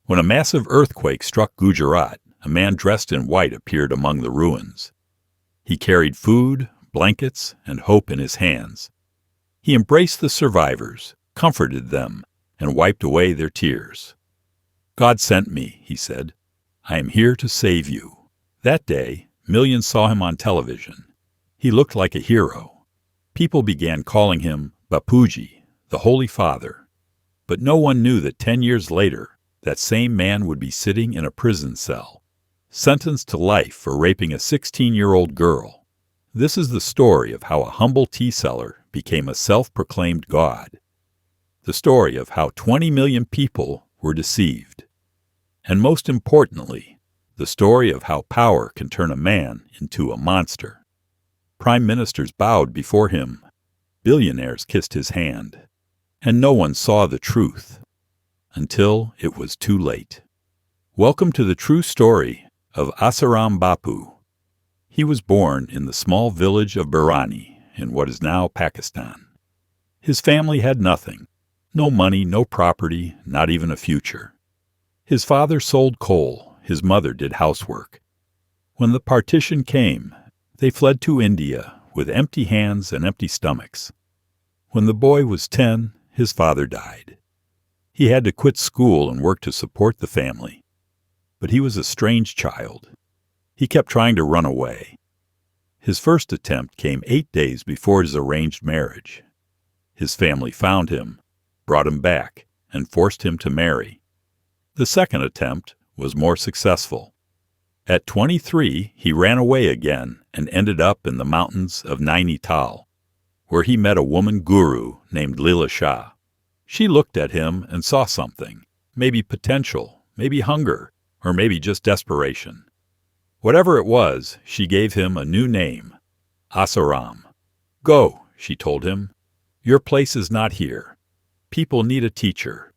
When a massive earthquake struck Gujarat, a man dressed in white appeared among the ruins. He carried food, blankets, and hope in his hands. He embraced the survivors, comforted them, and wiped away their tears. "God sent me," he said. "I am here to save you." That day, millions saw him on television. He looked like a hero. People began calling him Bapuji, the Holy Father. But no one knew that 10 years later, that same man would be sitting in a prison cell, sentenced to life for raping a 16-year-old girl. This is the story of how a humble tea seller became a self-proclaimed god. The story of how 20 million people were deceived. And most importantly, the story of how power can turn a man into a monster. Prime ministers bowed before him. Billionaires kissed his hand. And no one saw the truth until it was too late. Welcome to the true story of Asaram Bapu. He was born in the small village of Barani in what is now Pakistan. His family had nothing. No money, no property, not even a future. His father sold coal. His mother did housework. When the partition came, they fled to India with empty hands and empty stomachs. When the boy was 10, his father died. He had to quit school and work to support the family. But he was a strange child. He kept trying to run away. His first attempt came 8 days before his arranged marriage. His family found him, brought him back, and forced him to marry. The second attempt was more successful. At 23, he ran away again and ended up in the mountains of Nainital, where he met a woman guru named Leela Shah. She looked at him and saw something, maybe potential, maybe hunger, or maybe just desperation. Whatever it was, she gave him a new name, Asaram. "Go," she told him. "Your place is not here. People need a teacher."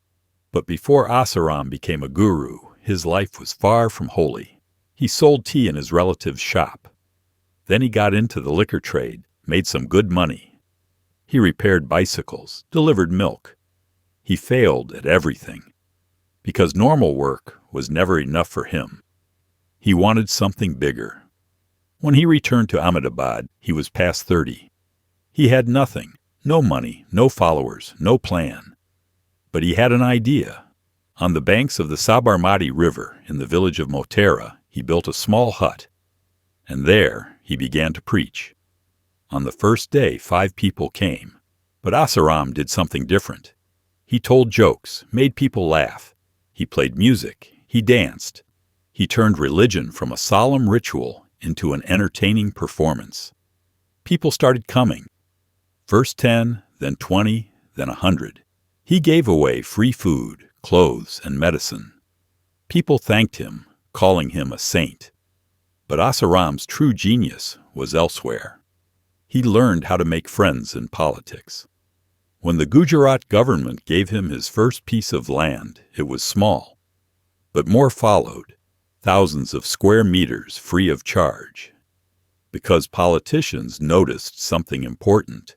But before Asaram became a guru, his life was far from holy. He sold tea in his relative's shop. Then he got into the liquor trade, made some good money. He repaired bicycles, delivered milk. He failed at everything, because normal work was never enough for him. He wanted something bigger. When he returned to Ahmedabad, he was past 30. He had nothing, no money, no followers, no plan. But he had an idea. On the banks of the Sabarmati River in the village of Motera, he built a small hut. And there he began to preach. On the first day, 5 people came. But Asaram did something different. He told jokes, made people laugh. He played music. He danced. He turned religion from a solemn ritual into an entertaining performance. People started coming. First 10, then 20, then 100. He gave away free food, clothes, and medicine. People thanked him, calling him a saint. But Asaram's true genius was elsewhere. He learned how to make friends in politics. When the Gujarat government gave him his first piece of land, it was small. But more followed, thousands of square meters free of charge. Because politicians noticed something important.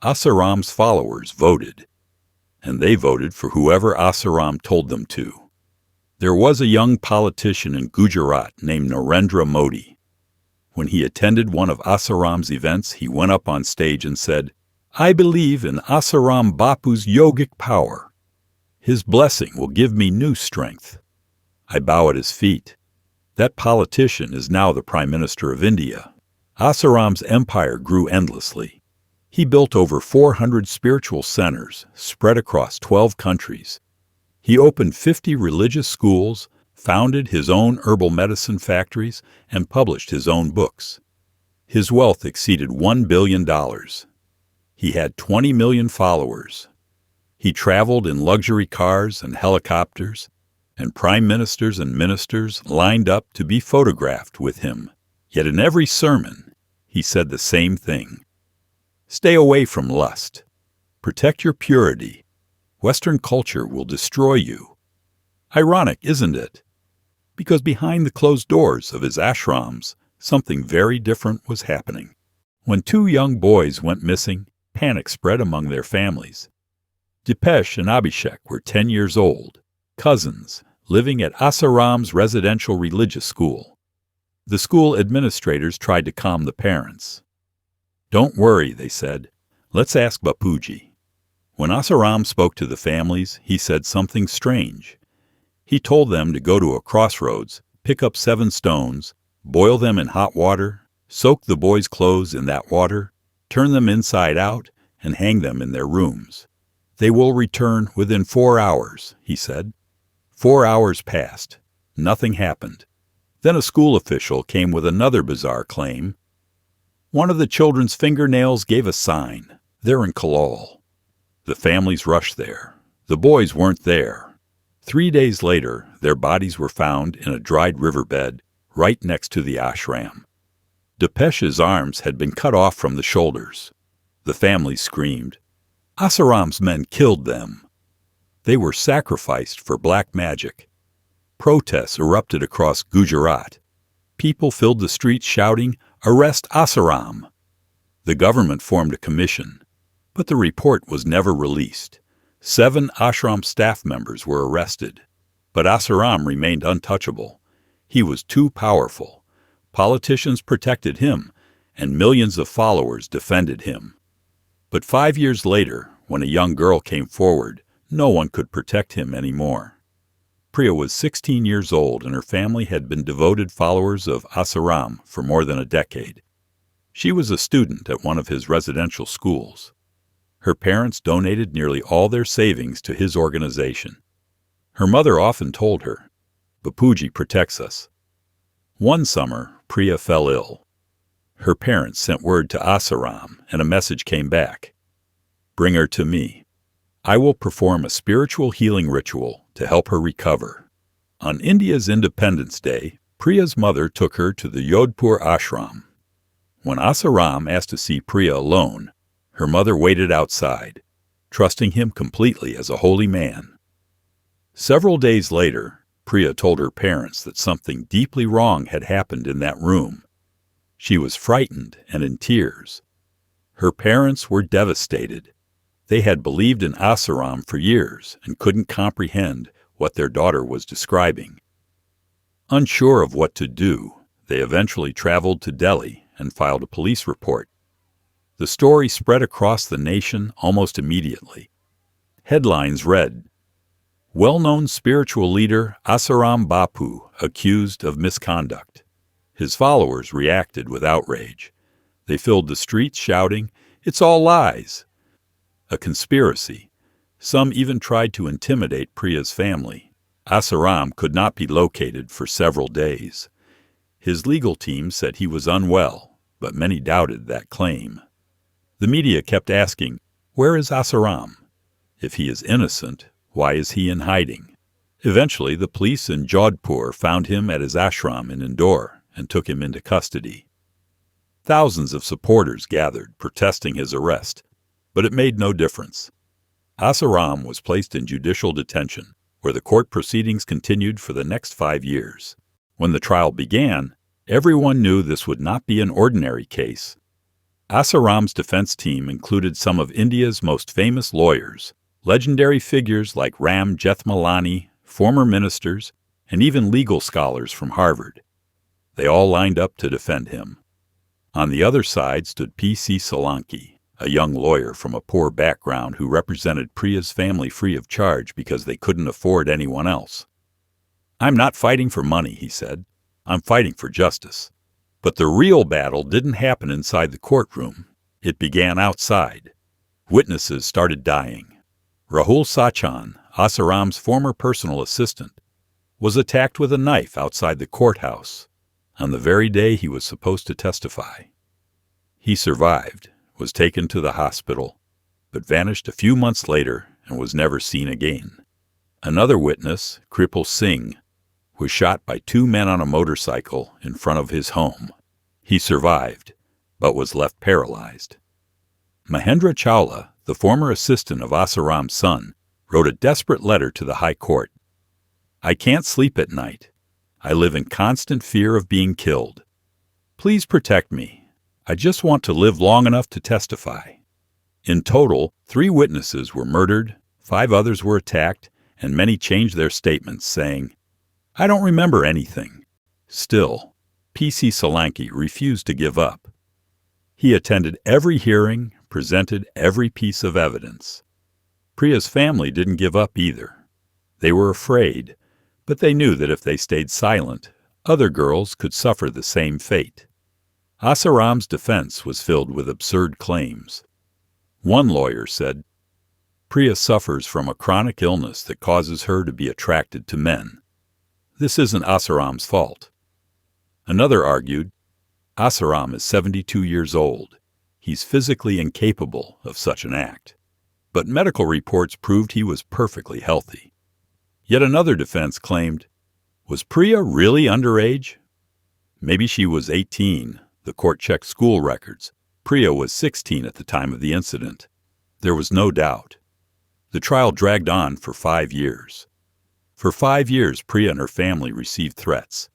Asaram's followers voted. And they voted for whoever Asaram told them to. There was a young politician in Gujarat named Narendra Modi. When he attended one of Asaram's events, he went up on stage and said, "I believe in Asaram Bapu's yogic power. His blessing will give me new strength. I bow at his feet." That politician is now the Prime Minister of India. Asaram's empire grew endlessly. He built over 400 spiritual centers spread across 12 countries. He opened 50 religious schools, founded his own herbal medicine factories, and published his own books. His wealth exceeded $1 billion. He had 20 million followers. He traveled in luxury cars and helicopters, and prime ministers and ministers lined up to be photographed with him. Yet in every sermon, he said the same thing. Stay away from lust. Protect your purity. Western culture will destroy you. Ironic, isn't it? Because behind the closed doors of his ashrams, something very different was happening. When 2 young boys went missing, panic spread among their families. Dipesh and Abhishek were 10 years old, cousins, living at Asaram's residential religious school. The school administrators tried to calm the parents. "Don't worry," they said. "Let's ask Bapuji." When Asaram spoke to the families, he said something strange. He told them to go to a crossroads, pick up 7 stones, boil them in hot water, soak the boys' clothes in that water, turn them inside out, and hang them in their rooms. "They will return within 4 hours," he said. 4 hours passed. Nothing happened. Then a school official came with another bizarre claim. "One of the children's fingernails gave a sign. They're in Kalol." The families rushed there. The boys weren't there. 3 days later, their bodies were found in a dried riverbed right next to the ashram. Depesh's arms had been cut off from the shoulders. The families screamed, "Asaram's men killed them." They were sacrificed for black magic. Protests erupted across Gujarat. People filled the streets shouting, "Arrest Asaram!" The government formed a commission, but the report was never released. 7 ashram staff members were arrested, but Asaram remained untouchable. He was too powerful. Politicians protected him, and millions of followers defended him. But 5 years later, when a young girl came forward, no one could protect him anymore. Priya was 16 years old, and her family had been devoted followers of Asaram for more than a decade. She was a student at one of his residential schools. Her parents donated nearly all their savings to his organization. Her mother often told her, "Bapuji protects us." One summer, Priya fell ill. Her parents sent word to Asaram, and a message came back. "Bring her to me. I will perform a spiritual healing ritual to help her recover." On India's Independence Day, Priya's mother took her to the Yodhpur ashram. When Asaram asked to see Priya alone, her mother waited outside, trusting him completely as a holy man. Several days later, Priya told her parents that something deeply wrong had happened in that room. She was frightened and in tears. Her parents were devastated. They had believed in Asaram for years and couldn't comprehend what their daughter was describing. Unsure of what to do, they eventually traveled to Delhi and filed a police report. The story spread across the nation almost immediately. Headlines read, "Well-known spiritual leader Asaram Bapu accused of misconduct." His followers reacted with outrage. They filled the streets shouting, "It's all lies!" A conspiracy. Some even tried to intimidate Priya's family. Asaram could not be located for several days. His legal team said he was unwell, but many doubted that claim. The media kept asking, "Where is Asaram? If he is innocent, why is he in hiding?" Eventually, the police in Jodhpur found him at his ashram in Indore and took him into custody. Thousands of supporters gathered, protesting his arrest, but it made no difference. Asaram was placed in judicial detention, where the court proceedings continued for the next 5 years. When the trial began, everyone knew this would not be an ordinary case. Asaram's defense team included some of India's most famous lawyers, legendary figures like Ram Jethmalani, former ministers, and even legal scholars from Harvard. They all lined up to defend him. On the other side stood P.C. Solanki, a young lawyer from a poor background who represented Priya's family free of charge because they couldn't afford anyone else. "I'm not fighting for money," he said. "I'm fighting for justice." But the real battle didn't happen inside the courtroom. It began outside. Witnesses started dying. Rahul Sachan, Asaram's former personal assistant, was attacked with a knife outside the courthouse on the very day he was supposed to testify. He survived, was taken to the hospital, but vanished a few months later and was never seen again. Another witness, Kripal Singh, was shot by 2 men on a motorcycle in front of his home. He survived, but was left paralyzed. Mahendra Chawla, the former assistant of Asaram's son, wrote a desperate letter to the High Court. "I can't sleep at night. I live in constant fear of being killed. Please protect me. I just want to live long enough to testify." In total, 3 witnesses were murdered, 5 others were attacked, and many changed their statements, saying, "I don't remember anything." Still, P.C. Solanki refused to give up. He attended every hearing, presented every piece of evidence. Priya's family didn't give up either. They were afraid, but they knew that if they stayed silent, other girls could suffer the same fate. Asaram's defense was filled with absurd claims. One lawyer said, "Priya suffers from a chronic illness that causes her to be attracted to men. This isn't Asaram's fault." Another argued, "Asaram is 72 years old. He's physically incapable of such an act." But medical reports proved he was perfectly healthy. Yet another defense claimed, "Was Priya really underage? Maybe she was 18. The court checked school records. Priya was 16 at the time of the incident." There was no doubt. The trial dragged on for 5 years. For 5 years, Priya and her family received threats.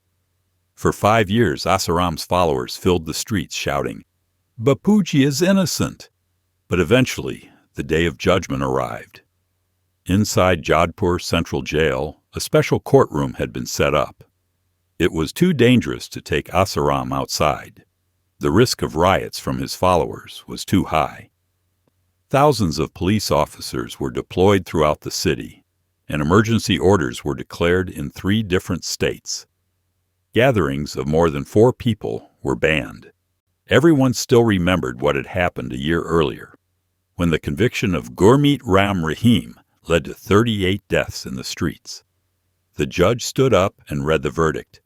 For 5 years, Asaram's followers filled the streets shouting, "Bapuji is innocent!" But eventually, the day of judgment arrived. Inside Jodhpur Central Jail, a special courtroom had been set up. It was too dangerous to take Asaram outside. The risk of riots from his followers was too high. Thousands of police officers were deployed throughout the city, and emergency orders were declared in 3 different states. Gatherings of more than 4 people were banned. Everyone still remembered what had happened a year earlier, when the conviction of Gurmeet Ram Rahim led to 38 deaths in the streets. The judge stood up and read the verdict.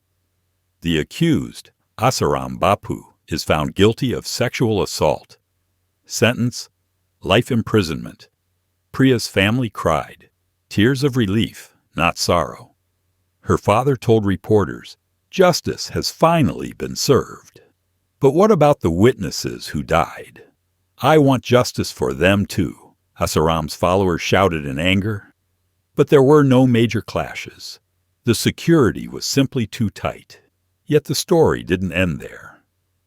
The accused, Asaram Bapu, is found guilty of sexual assault. Sentence: life imprisonment. Priya's family cried, tears of relief, not sorrow. Her father told reporters, "Justice has finally been served." But what about the witnesses who died? "I want justice for them too," Asaram's followers shouted in anger. But there were no major clashes. The security was simply too tight. Yet the story didn't end there.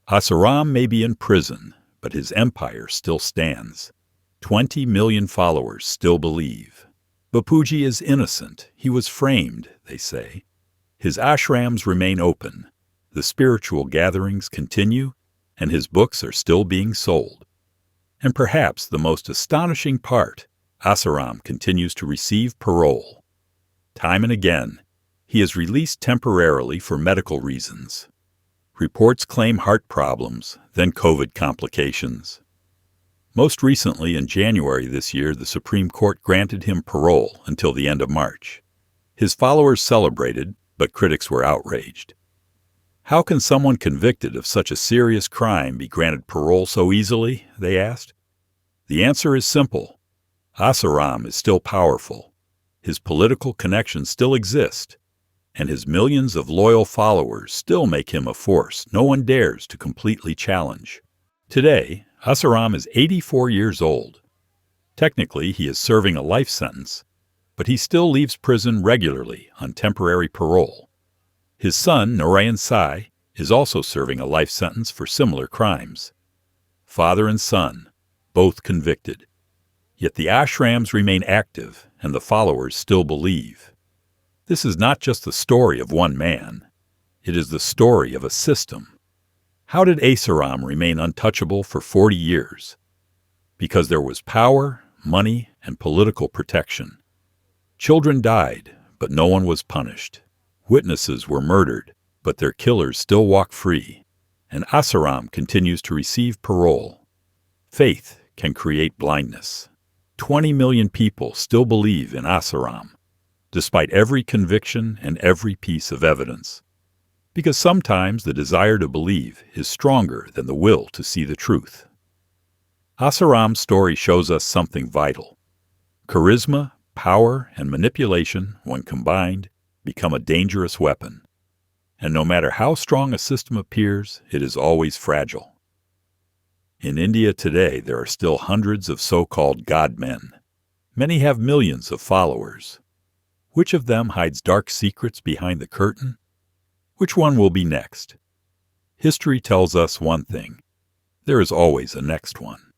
Asaram may be in prison, but his empire still stands. 20 million followers still believe. Bapuji is innocent. He was framed, they say. His ashrams remain open. The spiritual gatherings continue, and his books are still being sold. And perhaps the most astonishing part, Asaram continues to receive parole. Time and again, he is released temporarily for medical reasons. Reports claim heart problems, then COVID complications. Most recently, in January this year, the Supreme Court granted him parole until the end of March. His followers celebrated, but critics were outraged. How can someone convicted of such a serious crime be granted parole so easily, they asked. The answer is simple. Asaram is still powerful. His political connections still exist, and his millions of loyal followers still make him a force no one dares to completely challenge. Today, Asaram is 84 years old. Technically, he is serving a life sentence, but he still leaves prison regularly on temporary parole. His son, Narayan Sai, is also serving a life sentence for similar crimes. Father and son, both convicted. Yet the ashrams remain active, and the followers still believe. This is not just the story of one man. It is the story of a system. How did Asaram remain untouchable for 40 years? Because there was power, money, and political protection. Children died, but no one was punished. Witnesses were murdered, but their killers still walk free. And Asaram continues to receive parole. Faith can create blindness. 20 million people still believe in Asaram, despite every conviction and every piece of evidence. Because sometimes the desire to believe is stronger than the will to see the truth. Asaram's story shows us something vital. Charisma, power, and manipulation, when combined, become a dangerous weapon. And no matter how strong a system appears, it is always fragile. In India today, there are still hundreds of so-called godmen. Many have millions of followers. Which of them hides dark secrets behind the curtain? Which one will be next? History tells us one thing. There is always a next one.